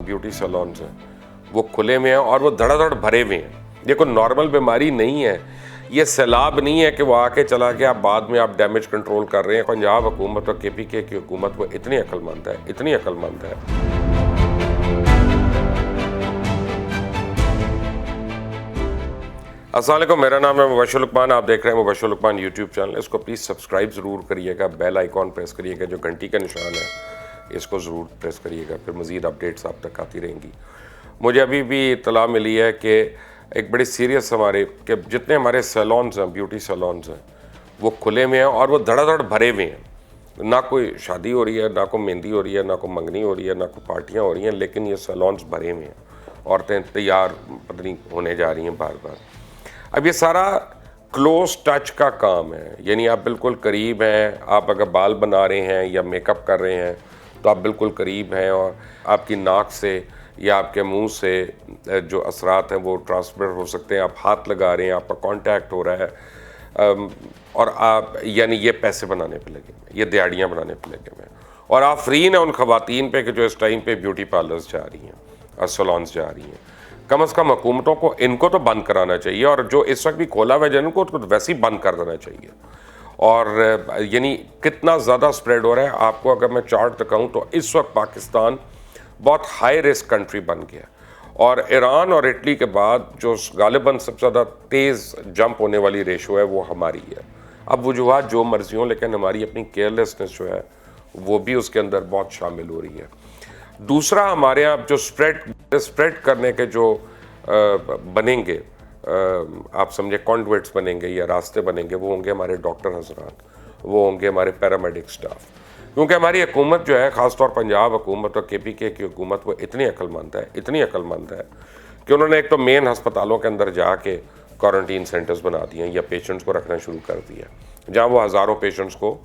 Beauty saloons हैं वो खुले हुए हैं और वो धड़ाधड़ भरे हुए हैं। ये कोई नॉर्मल बीमारी नहीं है, ये सैलाब नहीं है कि वो आके चला गया, बाद में आप डैमेज कंट्रोल कर रहे हैं। पंजाब हुकूमत और KPK की हुकूमत वो इतनी अक्लमंद है, इतनी अक्लमंद है। अस्सलाम वालेकुम, मेरा नाम है मुबशर लुकमान। आप देख रहे हैं मुबशर लुकमान यूट्यूब चैनल। इसको प्लीज़ सब्सक्राइब ज़रूर करिएगा, बेल आइकॉन प्रेस करिएगा, जो घंटी का निशान है इसको ज़रूर प्रेस करिएगा, फिर मज़ीद अपडेट्स आप तक आती रहेंगी। मुझे अभी भी इत्तला मिली है कि एक बड़ी सीरियस कि जितने हमारे सैलून्स हैं, ब्यूटी सैलून्स हैं, वो खुले हुए हैं और वो धड़ाधड़ भरे हुए हैं। ना कोई शादी हो रही है, ना कोई मेहंदी हो रही है, ना कोई मंगनी हो रही है, ना कोई पार्टियाँ हो रही हैं, लेकिन ये सैलून्स भरे हुए हैं। औरतें तैयार पता नहीं होने जा रही हैं बार बार। अब ये सारा क्लोज टच का काम है, यानी आप बिल्कुल करीब हैं। आप अगर बाल बना रहे हैं या मेकअप कर रहे हैं तो आप बिल्कुल करीब हैं, और आपकी नाक से या आपके मुंह से जो असरात हैं वो ट्रांसफर हो सकते हैं। आप हाथ लगा रहे हैं, आपका कांटेक्ट हो रहा है, और आप यानी ये पैसे बनाने पे लगे हैं, ये दिहाड़ियाँ बनाने पे लगे हैं। और आप फ्री हैं उन खवातीन पे कि जो इस टाइम पे ब्यूटी पार्लर्स जा रही हैं और सैलून्स जा रही हैं। कम से कम हुकूमतों को इनको तो बंद कराना चाहिए, और जो इस वक्त भी खोला हुआ है उनको तो वैसे ही बंद कर देना चाहिए। और यानी कितना ज़्यादा स्प्रेड हो रहा है, आपको अगर मैं चार्ट दिखाऊं तो इस वक्त पाकिस्तान बहुत हाई रिस्क कंट्री बन गया, और ईरान और इटली के बाद जो गालिबन सबसे ज़्यादा तेज़ जंप होने वाली रेशो है वो हमारी है। अब वजूहात जो मर्जी हों, लेकिन हमारी अपनी केयरलेसनेस जो है वो भी उसके अंदर बहुत शामिल हो रही है। दूसरा, हमारे यहाँ जो स्प्रेड करने के जो बनेंगे, आप समझे कॉन्डुइट्स बनेंगे या रास्ते बनेंगे, वो होंगे हमारे डॉक्टर हजरात, वो होंगे हमारे पैरामेडिक स्टाफ। क्योंकि हमारी हुकूमत जो है, ख़ासतौर पंजाब हुकूमत और KPK की हुकूमत, वो इतनी अक्लमंद है, इतनी अक्लमंद है कि उन्होंने एक तो मेन हस्पतालों के अंदर जाके क्वारंटीन सेंटर्स बना दिए हैं या पेशेंट्स को रखना शुरू कर दिया, जहाँ वो हज़ारों पेशेंट्स को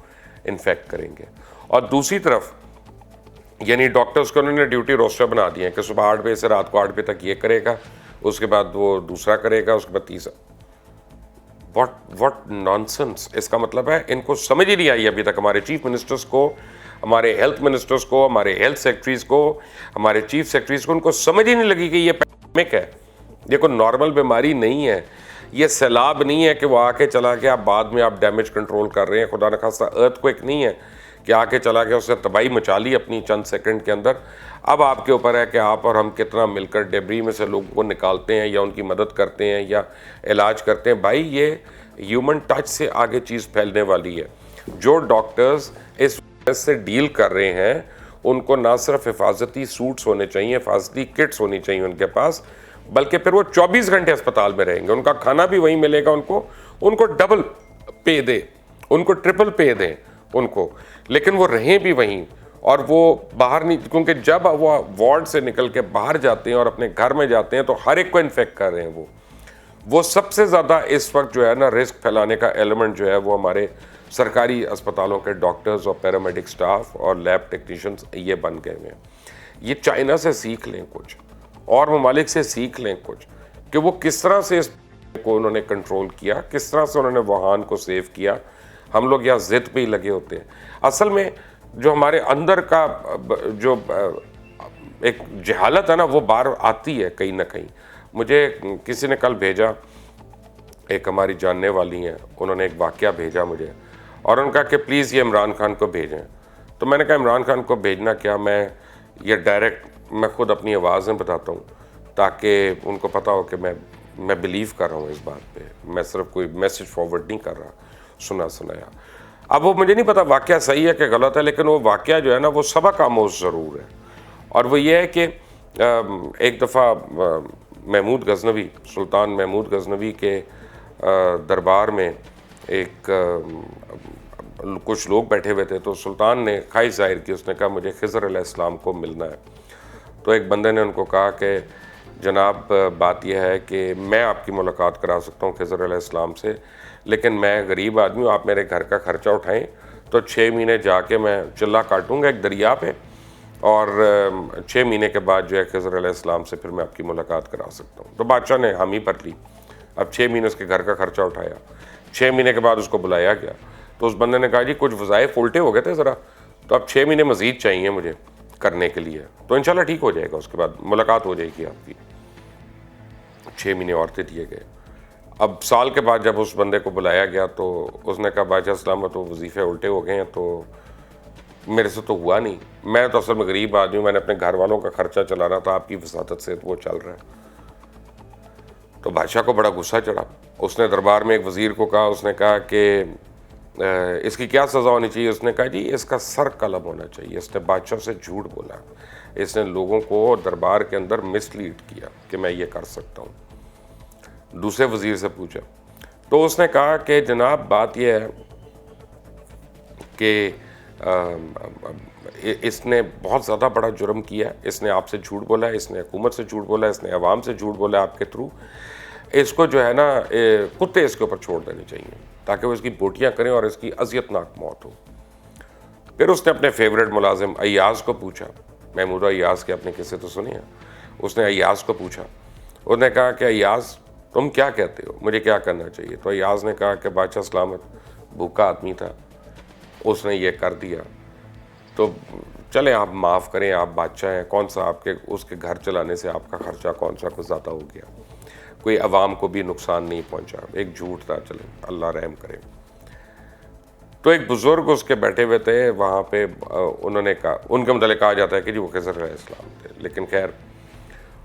इन्फेक्ट करेंगे। और दूसरी तरफ यानी डॉक्टर्स को उन्होंने ड्यूटी रोस्टर बना दिए हैं कि सुबह 8 बजे से रात को 8 बजे तक ये करेगा, उसके बाद वो दूसरा करेगा, उसके बाद तीसरा। What nonsense. इसका मतलब है इनको समझ ही नहीं आई अभी तक, हमारे चीफ मिनिस्टर्स को, हमारे हेल्थ मिनिस्टर्स को, हमारे हेल्थ सेक्रेटरीज को, हमारे चीफ सेक्रेटरीज को, उनको समझ ही नहीं लगी कि ये पैंडेमिक है, ये कोई नॉर्मल बीमारी नहीं है, ये सैलाब नहीं है कि वो आके चला गया, बाद में आप डैमेज कंट्रोल कर रहे हैं। खुदा न खास्ता अर्थक्वेक नहीं है कि आके चला गया, उसने तबाही मचा ली अपनी चंद सेकंड के अंदर। अब आपके ऊपर है कि आप और हम कितना मिलकर डेब्री में से लोगों को निकालते हैं या उनकी मदद करते हैं या इलाज करते हैं। भाई, ये ह्यूमन टच से आगे चीज़ फैलने वाली है। जो डॉक्टर्स इस वायरस से डील कर रहे हैं उनको ना सिर्फ हिफाजती सूट्स होने चाहिए, हिफाजती किट्स होनी चाहिए उनके पास, बल्कि फिर वो 24 घंटे अस्पताल में रहेंगे, उनका खाना भी वहीं मिलेगा, उनको डबल पे दे, उनको ट्रिपल पे दें उनको, लेकिन वो रहें भी वहीं और वो बाहर नहीं। क्योंकि जब वो वार्ड से निकल के बाहर जाते हैं और अपने घर में जाते हैं तो हर एक को इन्फेक्ट कर रहे हैं। वो सबसे ज़्यादा इस वक्त जो है ना, रिस्क फैलाने का एलिमेंट जो है वो हमारे सरकारी अस्पतालों के डॉक्टर्स और पैरामेडिक स्टाफ और लैब टेक्नीशियंस ये बन गए हैं। ये चाइना से सीख लें कुछ, और ममालिक से सीख लें कुछ, कि वो किस तरह से इस को उन्होंने कंट्रोल किया, किस तरह से उन्होंने वुहान को सेव किया। हम लोग यहाँ जिद पे ही लगे होते हैं। असल में जो हमारे अंदर का जो एक जहालत है ना, वो बाहर आती है कहीं ना कहीं। मुझे किसी ने कल भेजा, एक हमारी जानने वाली हैं, उन्होंने एक वाक़या भेजा मुझे, और उन्होंने कहा कि प्लीज़ ये इमरान खान को भेजें। तो मैंने कहा इमरान खान को भेजना क्या, मैं ये डायरेक्ट मैं खुद अपनी आवाज़ में बताता हूँ, ताकि उनको पता हो कि मैं बिलीव कर रहा हूँ इस बात पे, मैं सिर्फ कोई मैसेज फॉरवर्ड नहीं कर रहा, सुनाया। अब वो मुझे नहीं पता वाक़या सही है कि गलत है, लेकिन वो वाक़या जो है ना, वो सबक आमोज़ ज़रूर है। और वो ये है कि एक दफ़ा महमूद गज़नवी, सुल्तान महमूद गज़नवी के दरबार में एक कुछ लोग बैठे हुए थे, तो सुल्तान ने ख्वाहिश जाहिर की, उसने कहा मुझे खिज़र अलैहिस्सलाम को मिलना है। तो एक बंदे ने उनको कहा कि जनाब, बात यह है कि मैं आपकी मुलाकात करा सकता हूँ खिज़र अलैहिस्सलाम से, लेकिन मैं गरीब आदमी हूँ, आप मेरे घर का ख़र्चा उठाएं तो 6 महीने जाके मैं चिल्ला काटूँगा एक दरिया पे, और 6 महीने के बाद जो है खिज़र अलैहिस्सलाम से फिर मैं आपकी मुलाकात करा सकता हूँ। तो बादशाह ने हामी भर ली। अब 6 महीने उसके घर का ख़र्चा उठाया, 6 महीने के बाद उसको बुलाया गया, तो उस बंदे ने कहा जी कुछ वज़ाइफ उल्टे हो गए थे ज़रा, तो अब 6 महीने मज़ीद चाहिए मुझे, करने के लिए, तो इंशाल्लाह ठीक हो जाएगा। उसके बाद मुलाकात हो जाएगी आपकी। 6 महीने और थे दिए गए। अब साल के बाद जब उस बंदे को बुलाया गया तो उसने कहा बादशाह सलामत, तो वजीफ़े उल्टे हो गए हैं, तो मेरे से तो हुआ नहीं। मैं तो असल में गरीब आदमी हूँ, मैंने अपने घर वालों का खर्चा चलाना था, आपकी वसादत से वो चल रहा है। तो बादशाह को बड़ा गुस्सा चढ़ा। उसने दरबार में एक वज़ीर को कहा, उसने कहा कि इसकी क्या सज़ा होनी चाहिए? उसने कहा जी इसका सर कलम होना चाहिए। इसने बादशाह से झूठ बोला, इसने लोगों को दरबार के अंदर मिसलीड किया कि मैं ये कर सकता हूँ। दूसरे वज़ीर से पूछा तो उसने कहा कि जनाब बात यह है कि इसने बहुत ज़्यादा बड़ा जुर्म किया है, इसने आपसे झूठ बोला है, इसने हुकूमत से झूठ बोला है, इसने अवाम से झूठ बोला है आपके थ्रू। इसको जो है ना कुत्ते इसके ऊपर छोड़ देने चाहिए ताकि वो इसकी बोटियाँ करें और इसकी अजियतनाक मौत हो। फिर उसने अपने फेवरेट मुलाजिम अय्याज को पूछा, महमूद अय्याज के अपने किस्से तो सुने हैं। उसने अय्याज को पूछा, उसने कहा कि अय्याज तुम क्या कहते हो, मुझे क्या करना चाहिए? तो अय्याज ने कहा कि बादशाह सलामत, भूखा आदमी था, उसने ये कर दिया, तो चले आप माफ़ करें, आप बादशाह हैं, कौन सा आपके उसके घर चलाने से आपका खर्चा कौन सा कुछ ज़्यादा हो गया, कोई अवाम को भी नुकसान नहीं पहुंचा, एक झूठ था, चले अल्लाह रहम करे। तो एक बुज़ुर्ग उसके बैठे हुए थे वहाँ पे, उन्होंने कहा, उनके मतलब कहा जाता है कि जी वो खिज़र अलैहिस्सलाम थे, लेकिन खैर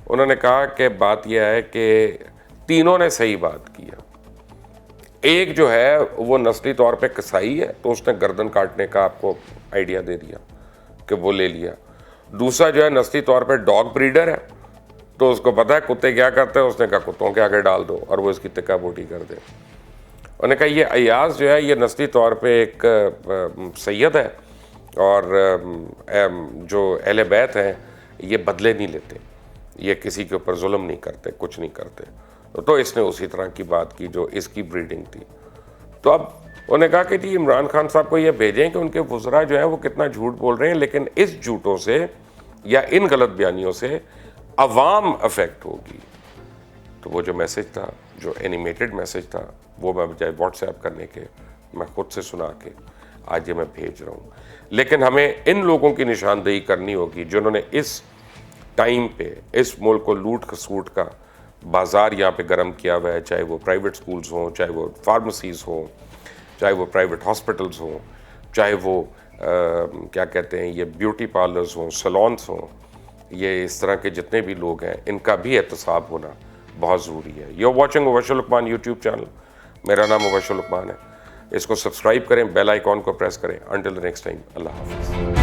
उन्होंने कहा कि बात यह है कि तीनों ने सही बात की है। एक जो है वो नस्ली तौर पे कसाई है, तो उसने गर्दन काटने का आपको आइडिया दे दिया कि वो ले लिया। दूसरा जो है नस्ली तौर पे डॉग ब्रीडर है, तो उसको पता है कुत्ते क्या करते हैं, उसने कहा कुत्तों के आगे डाल दो और वो इसकी तिक्का बोटी कर दे। उन्होंने कहा ये अय्याज जो है ये नस्ली तौर पे एक सैयद है और जो अहले बैत हैं ये बदले नहीं लेते, ये किसी के ऊपर जुल्म नहीं करते, कुछ नहीं करते। तो इसने उसी तरह की बात की जो इसकी ब्रीडिंग थी। तो अब उन्होंने कहा कि जी इमरान खान साहब को ये भेजें कि उनके वज़रा जो है वो कितना झूठ बोल रहे हैं, लेकिन इस झूठों से या इन गलत बयानियों से अवाम अफेक्ट होगी। तो वो जो मैसेज था, जो एनिमेटेड मैसेज था, वो मैं बजाय व्हाट्सएप करने के मैं खुद से सुना के आज ये मैं भेज रहा हूँ। लेकिन हमें इन लोगों की निशानदेही करनी होगी जिन्होंने इस टाइम पे इस मुल्क को लूट खसूट का बाज़ार यहाँ पे गर्म किया हुआ है, चाहे वो प्राइवेट स्कूल्स हों, चाहे वो फार्मेसीज़ हों, चाहे वो प्राइवेट हॉस्पिटल्स हों, चाहे वो क्या कहते हैं ये ब्यूटी पार्लर्स हों, सैलून्स हों, ये इस तरह के जितने भी लोग हैं इनका भी एहतसाब होना बहुत ज़रूरी है। You are watching Mubashar Luqman YouTube channel, मेरा नाम मुबशर लुकमान है। इसको सब्सक्राइब करें, बेल आइकॉन को प्रेस करें। अंटिल द नेक्स्ट टाइम, अल्लाह हाफ़िज़।